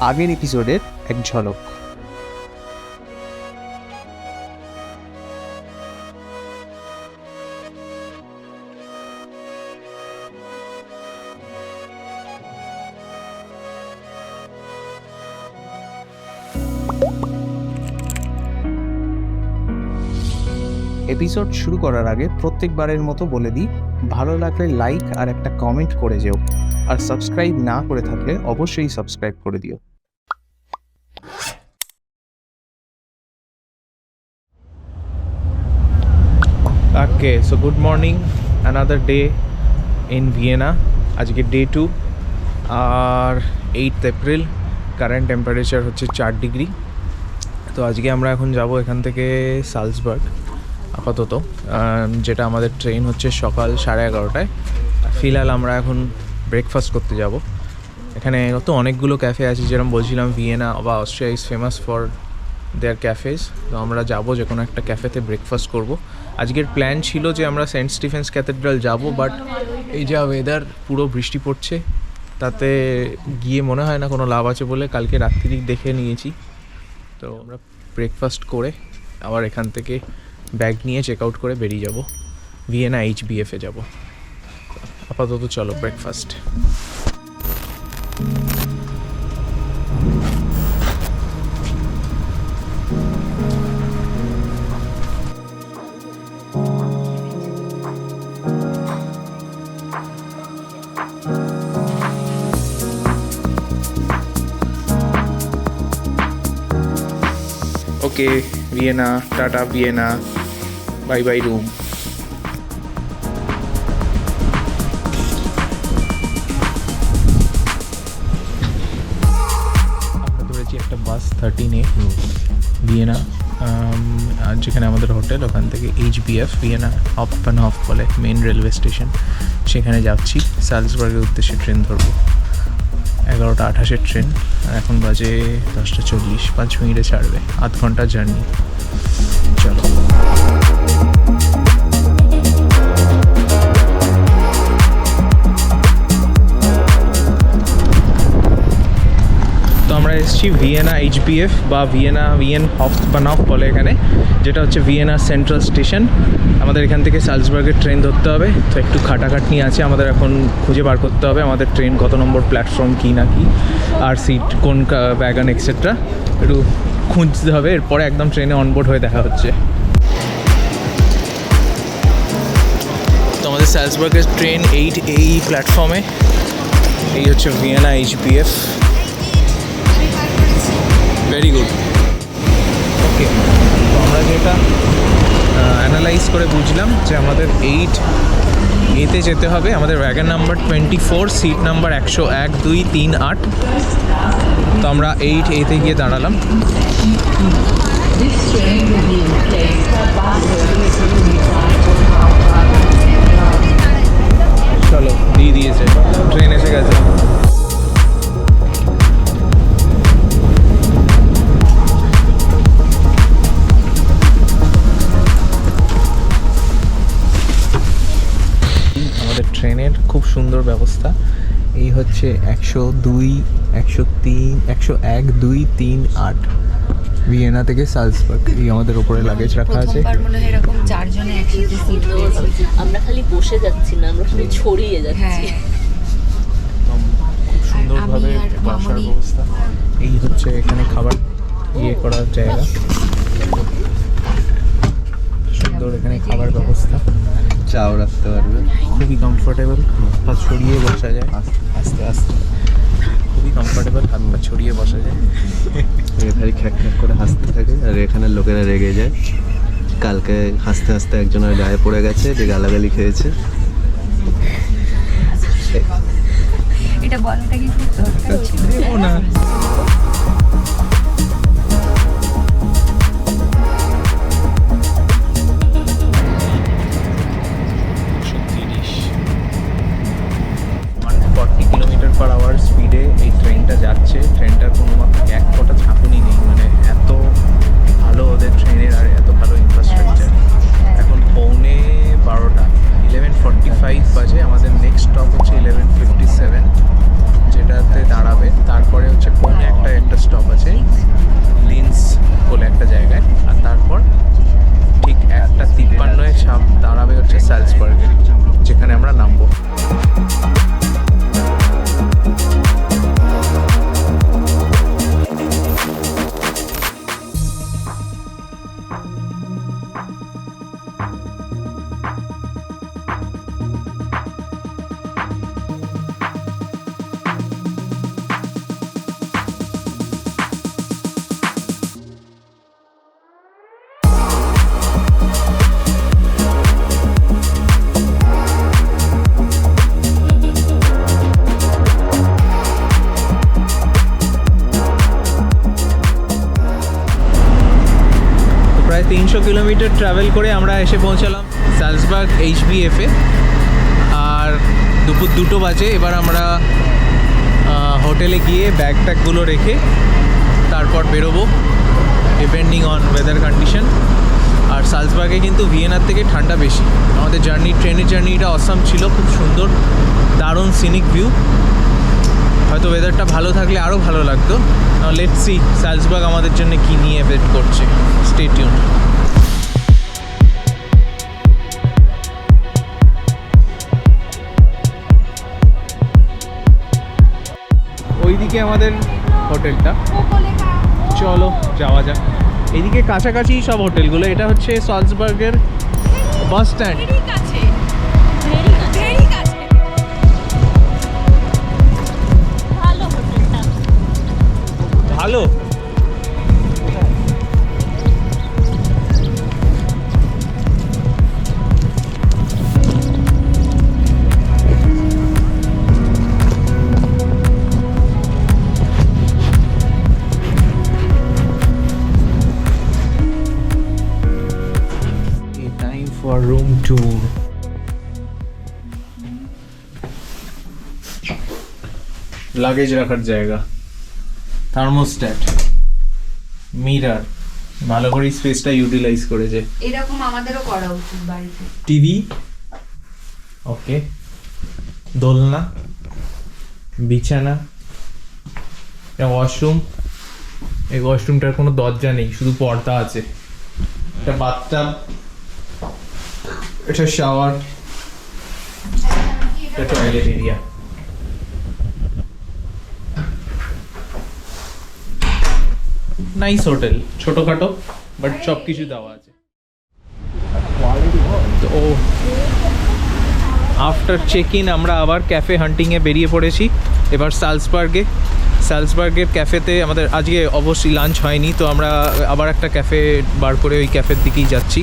আগের এপিসোডের এক ঝলক। এপিসোড শুরু করার আগে প্রত্যেকবারের মতো বলে দিই, ভালো লাগলে লাইক আর একটা কমেন্ট করে যেও, আর সাবস্ক্রাইব না করে থাকলে অবশ্যই সাবস্ক্রাইব করে দিও। Okay, so good morning, another day in Vienna. আজকে ডে 2 আর 8th এপ্রিল। কারেন্ট টেম্পারেচার হচ্ছে 4 ডিগ্রি। তো আজকে আমরা এখন যাব এখান থেকে সালজবার্গ আপাতত, যেটা আমাদের ট্রেন হচ্ছে সকাল 11:30টায়। ফিলহাল আমরা এখন ব্রেকফাস্ট করতে যাব। এখানে তো অনেকগুলো ক্যাফে আছে, যেরকম বলছিলাম ভিয়েনা বা Austria is famous for their ক্যাফেজ। তো আমরা যাব যে কোনো একটা ক্যাফেতে ব্রেকফাস্ট করব। আজকের প্ল্যান ছিল যে আমরা সেন্ট স্টিফেন্স ক্যাথেড্রাল যাব, বাট এই যা ওয়েদার, পুরো বৃষ্টি পড়ছে, তাতে গিয়ে মনে হয় না কোনো লাভ আছে বলে কালকে রাত্রি দেখে নিয়েছি। তো আমরা ব্রেকফাস্ট করে আবার এখান থেকে ব্যাগ নিয়ে চেক আউট করে বেরিয়ে যাব, ভিয়েনা HBF-এ যাব। আপাতত চলো ব্রেকফাস্ট। ওকে, ভিয়েনা, টাটা ভিয়েনা, বাই বাই রুম। আমরা ধরেছি একটা বাস 13A ভিয়েনা, যেখানে আমাদের হোটেল, ওখান থেকে HBF ভিয়েনা হফ বলে মেন রেলওয়ে স্টেশন, সেখানে যাচ্ছি। সালজবার্গের উদ্দেশ্যে ট্রেন ধরবো। 11:28-এর ট্রেন, আর এখন বাজে 10:40, 5 মিনিটে ছাড়বে, আধ ঘন্টা জার্নি। চলো। তো আমরা এসেছি ভিয়েনা HBF বা ভিয়েন হফ বলে এখানে, যেটা হচ্ছে ভিয়েনা সেন্ট্রাল স্টেশন। আমাদের এখান থেকে সালজবার্গের ট্রেন ধরতে হবে। তো একটু খাটাখাটনি আছে, আমাদের এখন খুঁজে বার করতে হবে আমাদের ট্রেন কত নম্বর প্ল্যাটফর্ম, কী না কি, আর সিট কোন ব্যাগান এক্সেট্রা একটু খুঁজতে হবে। এরপরে একদম ট্রেনে অনবোর্ড হয়ে দেখা হচ্ছে। তো আমাদের সালজবার্গের ট্রেন 8 এই প্ল্যাটফর্মে। এই হচ্ছে Vienna HBF। Very good. Okay, তো আমরা যেটা অ্যানালাইজ করে বুঝলাম যে আমাদের 8A-তে যেতে হবে। আমাদের ওয়াগন নাম্বার 24, সিট নাম্বার 101, 2, 3, 8। তো আমরা 8A-তে গিয়ে দাঁড়ালাম। চলো, দিয়ে দিয়েছে, ট্রেন এসে গেছে। ট্রেনের খুব সুন্দর ব্যবস্থা। এই হচ্ছে 102, 103, 101, 2, 3, 8 ভিয়েনা থেকে সালজবার্গ। এই আমাদের উপরে লাগেজ রাখা আছে। মনে হয় এরকম চারজনে একসাথে সিট পেয়েছি। আমরা খালি বসে যাচ্ছি না, আমরা খালি ছড়িয়ে যাচ্ছি। খুব সুন্দরভাবে বসার ব্যবস্থা। এই হচ্ছে এখানে খাবার করার জায়গা, সুন্দর এখানে খাবার ব্যবস্থা, চাও রাখতে পারবে, খুবই কমফোর্টেবল। হাত পা ছড়িয়ে বসা যায়, আস্তে আস্তে খুবই কমফোর্টেবল, হাত পা ছড়িয়ে বসা যায়। এখানে খ্যাক খ্যাক করে হাসতে থাকে, আর এখানে লোকেরা রেগে যায়। কালকে হাসতে হাসতে একজনের গায়ে পড়ে গেছে, যে গালাগালি খেয়েছে। এটা বলাটা কি খুব দরকার ছিল না? কিলোমিটার/আওয়ার স্পিডে এই ট্রেনটা যাচ্ছে। ট্রেনটার কোনো এক ফোঁটা ঝাঁকুনি নেই, মানে এত ভালো ওদের ট্রেনের, আর এত ভালো ইনফ্রাস্ট্রাকচার। এখন 11:15, 11:45 বাজে। আমাদের নেক্সট স্টপ হচ্ছে 11:57, যেটাতে দাঁড়াবে। তারপরে হচ্ছে 1:15 কিলোমিটার ট্রাভেল করে আমরা এসে পৌঁছালাম সালজবার্গ HBF-এ। আর দুপুর 2টো বাজে। এবার আমরা হোটেলে গিয়ে ব্যাগ ট্যাগগুলো রেখে তারপর বেরোবো ডিপেন্ডিং অন ওয়েদার কন্ডিশন। আর সালজবার্গে কিন্তু ভিয়েনার থেকে ঠান্ডা বেশি। আমাদের ট্রেনের জার্নিটা অসাম ছিল, খুব সুন্দর, দারুণ সিনিক ভিউ। হয়তো ওয়েদারটা ভালো থাকলে আরও ভালো লাগতো। লেটস সি সালজবার্গ আমাদের জন্য কী নিয়ে ওয়েট করছে। Stay tuned. ওইদিকে আমাদের হোটেলটা, চলো যাওয়া যাক। এইদিকে কাছাকাছি সব হোটেলগুলো। এটা হচ্ছে সালজবার্গের বাস স্ট্যান্ড। ভালো time for room tour. Luggage রাখার জায়গা, থার্মোস্ট্যাট, মিরর, ভালো করে স্পেসটা ইউটিলাইজ করেছে। এরকম আমাদেরও করা উচিত বাড়িতে। টিভি, ওকে, দোলনা, বিছানা, এটা ওয়াশরুম। এই ওয়াশরুমটার কোনো দরজা নেই, শুধু পর্দা আছে। এটা বাথটাব, এটা শাওয়ার, এটা টয়লেট এরিয়া। নাইস হোটেল, ছোটখাটো বাট সব কিছু দেওয়া আছে। তো আফটার চেক ইন আমরা আবার ক্যাফে হান্টিংয়ে বেরিয়ে পড়েছি। এবার সালজবার্গের ক্যাফেতে আমাদের আজকে অবশ্যই লাঞ্চ হয়নি, তো আমরা আবার একটা ক্যাফে বার করে ওই ক্যাফের দিকেই যাচ্ছি।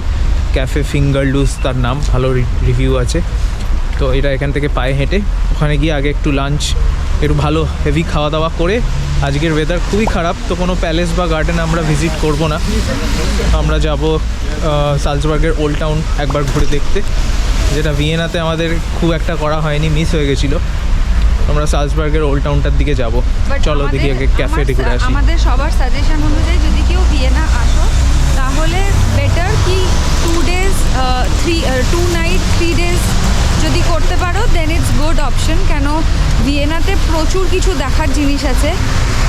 ক্যাফে ফিঙ্গারলুস তার নাম, ভালো রিভিউ আছে। তো এটা এখান থেকে পায়ে হেঁটে ওখানে গিয়ে আগে একটু লাঞ্চ, একটু ভালো হেভি খাওয়া দাওয়া করে। আজকের ওয়েদার খুবই খারাপ, তো কোনো প্যালেস বা গার্ডেন আমরা ভিজিট করব না। আমরা যাব সালজবার্গের ওল্ড টাউন একবার ঘুরে দেখতে, যেটা ভিয়েনাতে আমাদের খুব একটা করা হয়নি, মিস হয়ে গেছিলো। আমরা সালজবার্গের ওল্ড টাউনটার দিকে যাব। চলো দেখি আগে ক্যাফেতে ঘুরে আসি। আমাদের সবার সাজেশন অনুযায়ী যদি কেউ ভিয়েনা আসো তাহলে বেটার কি 2 নাইট 3 ডেজ যদি করতে পারো দেন ইটস গুড অপশন। কেন ভিয়েনাতে প্রচুর কিছু দেখার জিনিস আছে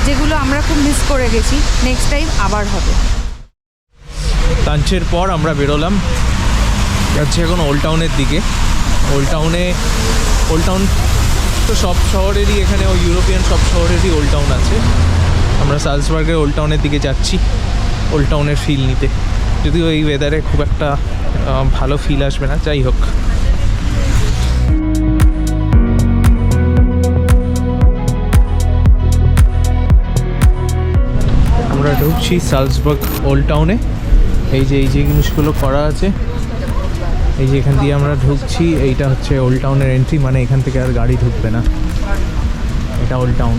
যেগুলো আমরা খুব মিস করে গেছি, নেক্সট টাইম আবার হবে। লাঞ্চের পর আমরা বেরোলাম, যাচ্ছি এখন ওল্ড টাউনের দিকে। ওল্ড টাউন তো সব শহরেরই, এখানে ওই ইউরোপিয়ান সব শহরেরই ওল্ড টাউন আছে। আমরা সালজবার্গের ওল্ড টাউনের দিকে যাচ্ছি ওল্ড টাউনের ফিল নিতে, যদিও এই ওয়েদারে খুব একটা ভালো ফিল আসবে না, যাই হোক। আমরা ঢুকছি সালজবার্গ ওল্ড টাউনে। এই যে জিনিসগুলো করা আছে, এই যে এখান দিয়ে আমরা ঢুকছি, এইটা হচ্ছে ওল্ড টাউনের এন্ট্রি, মানে এখান থেকে আর গাড়ি ঢুকবে না। এটা ওল্ড টাউন।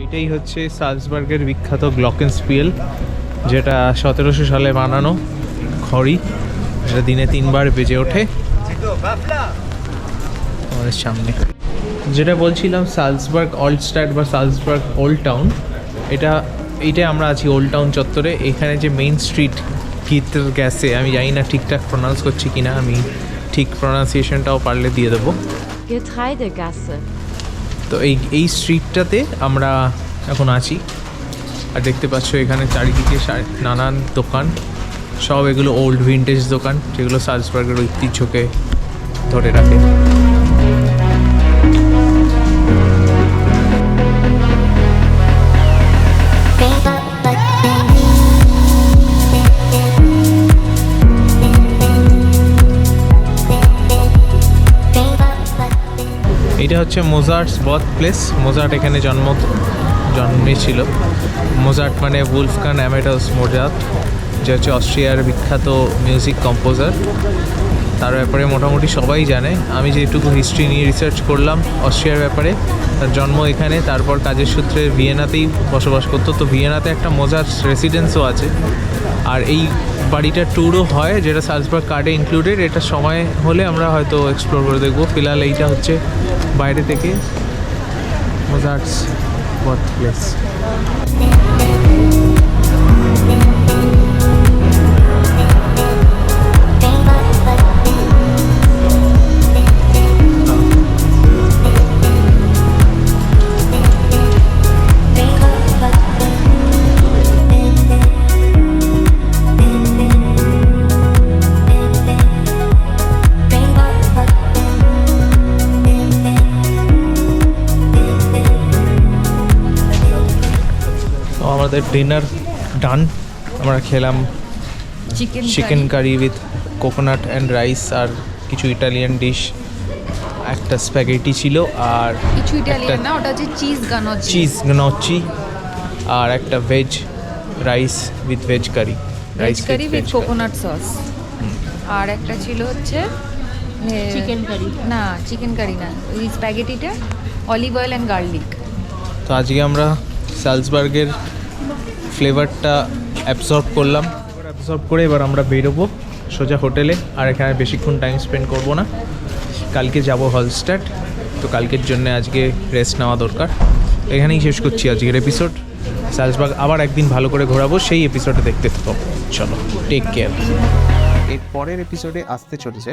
এটাই হচ্ছে সালজবার্গের বিখ্যাত গ্লকেনস্পিয়েল, যেটা 1700 সালে বানানো ঘড়ি, যেটা দিনে 3 বার বেজে ওঠে আমাদের সামনে। যেটা বলছিলাম সালজবার্গ অল্ডস্টাড বা সালজবার্গ ওল্ড টাউন, এইটাই আমরা আছি ওল্ড টাউন চত্বরে। এখানে যে মেইন স্ট্রিট গীতের গ্যাসে, আমি জানি না ঠিকঠাক প্রনাউন্স করছি কিনা, আমি ঠিক প্রনাউন্সিয়েশনটাও পারলে দিয়ে দেবো। Getreidegasse. তো এই স্ট্রিটটাতে আমরা এখন আছি। আর দেখতে পাচ্ছ এখানে চারিদিকে নানান দোকান, সব এগুলো ওল্ড ভিন্টেজ দোকান যেগুলো সালজবার্গের ঐতিহ্যকে ধরে রাখে। এটা হচ্ছে মোজার্টস বার্থ প্লেস। মোজার্ট এখানে জন্মেছিল। মোজার্ট মানে উলফগান অ্যামাডাস মোজার্ট, যে হচ্ছে অস্ট্রিয়ার বিখ্যাত মিউজিক কম্পোজার। তার ব্যাপারে মোটামুটি সবাই জানে। আমি যেটুকু হিস্ট্রি নিয়ে রিসার্চ করলাম অস্ট্রিয়ার ব্যাপারে, তার জন্ম এখানে, তারপর কাজের সূত্রে ভিয়েনাতেই বসবাস করতো। তো ভিয়েনাতে একটা মোজার্টস রেসিডেন্সও আছে। আর এই বাড়িটার ট্যুরও হয়, যেটা সালজবার্গ কার্ডে ইনক্লুডেড। এটা সময় হলে আমরা হয়তো এক্সপ্লোর করে দেখবো। ফিলহাল এইটা হচ্ছে বাইরে থেকে মোজার্টস বার্থ প্লেস। আমাদের ডিনার ডান। আমরা খেলাম chicken curry with coconut and rice আর কিছু ইটালিয়ান ডিশ। একটা স্প্যাগেটি ছিল আর কিছু ইটালিয়ান না, ওটা হচ্ছে চিজ গনচি, আর একটা veg rice with veg curry, with coconut sauce. আর একটা ছিল হচ্ছে চিকেন কারি। না, চিকেন কারি না, ওই স্প্যাগেটিটা অলিভ অয়েল অ্যান্ড গার্লিক। তো আজকে আমরা সালজবার্গের ফ্লেভারটা অ্যাবসর্ব করলাম। অ্যাবসর্ব করে এবার আমরা বেরোবো সোজা হোটেলে। আর এখানে বেশিক্ষণ টাইম স্পেন্ড করবো না, কালকে যাব হলস্টাড। তো কালকের জন্য আজকে রেস্ট নেওয়া দরকার। এখানেই শেষ করছি আজকের এপিসোড। সালজবার্গ আবার একদিন ভালো করে ঘোরাবো, সেই এপিসোডে দেখতে থাকো। চলো, টেক কেয়ার। এর পরের এপিসোডে আসতে চলেছে